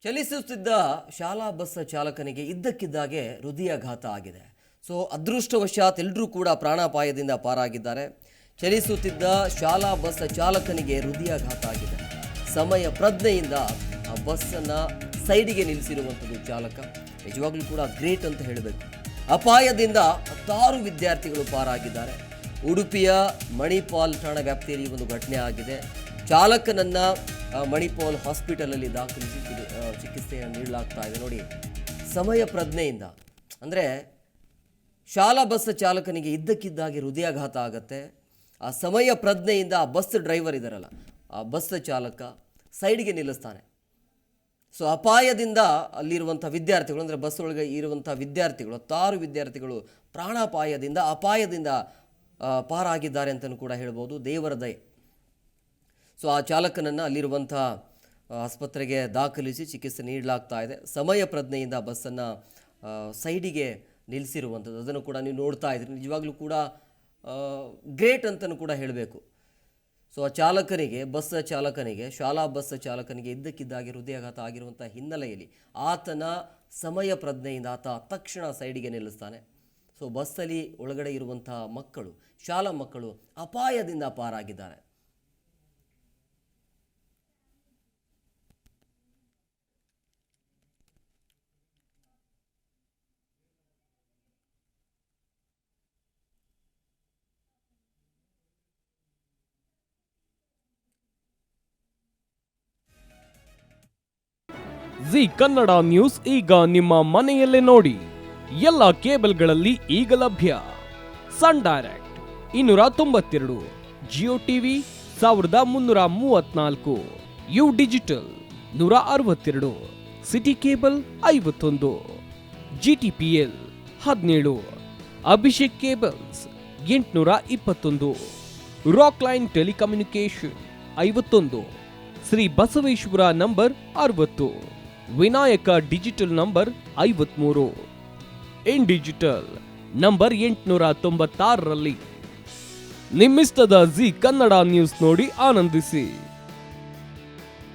ಚಲಿಸುತ್ತಿದ್ದ ಶಾಲಾ ಬಸ್ ಚಾಲಕನಿಗೆ ಇದ್ದಕ್ಕಿದ್ದಾಗೆ ಹೃದಯಾಘಾತ ಆಗಿದೆ. ಸೊ ಅದೃಷ್ಟವಶಾತ್ ಎಲ್ಲರೂ ಕೂಡ ಪ್ರಾಣಾಪಾಯದಿಂದ ಪಾರಾಗಿದ್ದಾರೆ. ಚಲಿಸುತ್ತಿದ್ದ ಶಾಲಾ ಬಸ್ ಚಾಲಕನಿಗೆ ಹೃದಯಾಘಾತ ಆಗಿದೆ. ಸಮಯ ಪ್ರಜ್ಞೆಯಿಂದ ಆ ಬಸ್ಸನ್ನು ಸೈಡಿಗೆ ನಿಲ್ಲಿಸಿರುವಂಥದ್ದು ಚಾಲಕ. ನಿಜವಾಗ್ಲೂ ಕೂಡ ಗ್ರೇಟ್ ಅಂತ ಹೇಳಬೇಕು. ಅಪಾಯದಿಂದ 10 ವಿದ್ಯಾರ್ಥಿಗಳು ಪಾರಾಗಿದ್ದಾರೆ. ಉಡುಪಿಯ ಮಣಿಪಾಲ್ ಠಾಣಾ ವ್ಯಾಪ್ತಿಯಲ್ಲಿ ಒಂದು ಘಟನೆ ಆಗಿದೆ. ಚಾಲಕನನ್ನು ಮಣಿಪಾಲ್ ಹಾಸ್ಪಿಟಲಲ್ಲಿ ದಾಖಲಿಸಿ ಚಿಕಿತ್ಸೆಯನ್ನು ನೀಡಲಾಗ್ತಾ ಇದೆ. ನೋಡಿ, ಸಮಯ ಪ್ರಜ್ಞೆಯಿಂದ ಅಂದರೆ ಶಾಲಾ ಬಸ್ ಚಾಲಕನಿಗೆ ಇದ್ದಕ್ಕಿದ್ದಾಗಿ ಹೃದಯಾಘಾತ ಆಗುತ್ತೆ. ಆ ಸಮಯ ಪ್ರಜ್ಞೆಯಿಂದ ಆ ಬಸ್ ಡ್ರೈವರ್ ಇದ್ದಾರಲ್ಲ, ಆ ಬಸ್ ಚಾಲಕ ಸೈಡ್ಗೆ ನಿಲ್ಲಿಸ್ತಾನೆ. ಸೊ ಅಪಾಯದಿಂದ ಅಲ್ಲಿರುವಂಥ ವಿದ್ಯಾರ್ಥಿಗಳು ಅಂದರೆ ಬಸ್ ಒಳಗೆ ಇರುವಂಥ ವಿದ್ಯಾರ್ಥಿಗಳು 10 ವಿದ್ಯಾರ್ಥಿಗಳು ಅಪಾಯದಿಂದ ಪಾರಾಗಿದ್ದಾರೆ ಅಂತಲೂ ಕೂಡ ಹೇಳ್ಬೋದು. ದೇವರ ದಯೆ. ಸೊ ಆ ಚಾಲಕನನ್ನು ಅಲ್ಲಿರುವಂಥ ಆಸ್ಪತ್ರೆಗೆ ದಾಖಲಿಸಿ ಚಿಕಿತ್ಸೆ ನೀಡಲಾಗ್ತಾ ಇದೆ. ಸಮಯ ಪ್ರಜ್ಞೆಯಿಂದ ಬಸ್ಸನ್ನು ಸೈಡಿಗೆ ನಿಲ್ಲಿಸಿರುವಂಥದ್ದು ಅದನ್ನು ಕೂಡ ನೀವು ನೋಡ್ತಾ ಇದ್ದೀರಿ. ನಿಜವಾಗ್ಲೂ ಕೂಡ ಗ್ರೇಟ್ ಅಂತಲೂ ಕೂಡ ಹೇಳಬೇಕು. ಸೊ ಆ ಚಾಲಕನಿಗೆ ಶಾಲಾ ಬಸ್ ಚಾಲಕನಿಗೆ ಇದ್ದಕ್ಕಿದ್ದಾಗಿ ಹೃದಯಾಘಾತ ಆಗಿರುವಂಥ ಹಿನ್ನೆಲೆಯಲ್ಲಿ ಆತನ ಸಮಯ ಪ್ರಜ್ಞೆಯಿಂದ ಆತ ತಕ್ಷಣ ಸೈಡಿಗೆ ನಿಲ್ಲಿಸ್ತಾನೆ. ಸೊ ಬಸ್ಸಲ್ಲಿ ಒಳಗಡೆ ಇರುವಂಥ ಮಕ್ಕಳು, ಶಾಲಾ ಮಕ್ಕಳು ಅಪಾಯದಿಂದ ಪಾರಾಗಿದ್ದಾರೆ. ಜಿ ಕನ್ನಡ ನ್ಯೂಸ್ ಈಗ ನಿಮ್ಮ ಮನೆಯಲ್ಲೇ ನೋಡಿ. ಎಲ್ಲ ಕೇಬಲ್ಗಳಲ್ಲಿ ಈಗ ಲಭ್ಯ. Sun Direct 292, Jio TV 1334, U digital 162, city cable 51, GTPL 17, Abhishek cables 821, rock line telecommunication 51, Shri Basaveshwara number 60, Vinayaka digital number 53, in digital number 896ರಲ್ಲಿ ನಿಮ್ಮಿಸ್ತದ ಜಿ ಕನ್ನಡ ನ್ಯೂಸ್ ನೋಡಿ ಆನಂದಿಸಿ.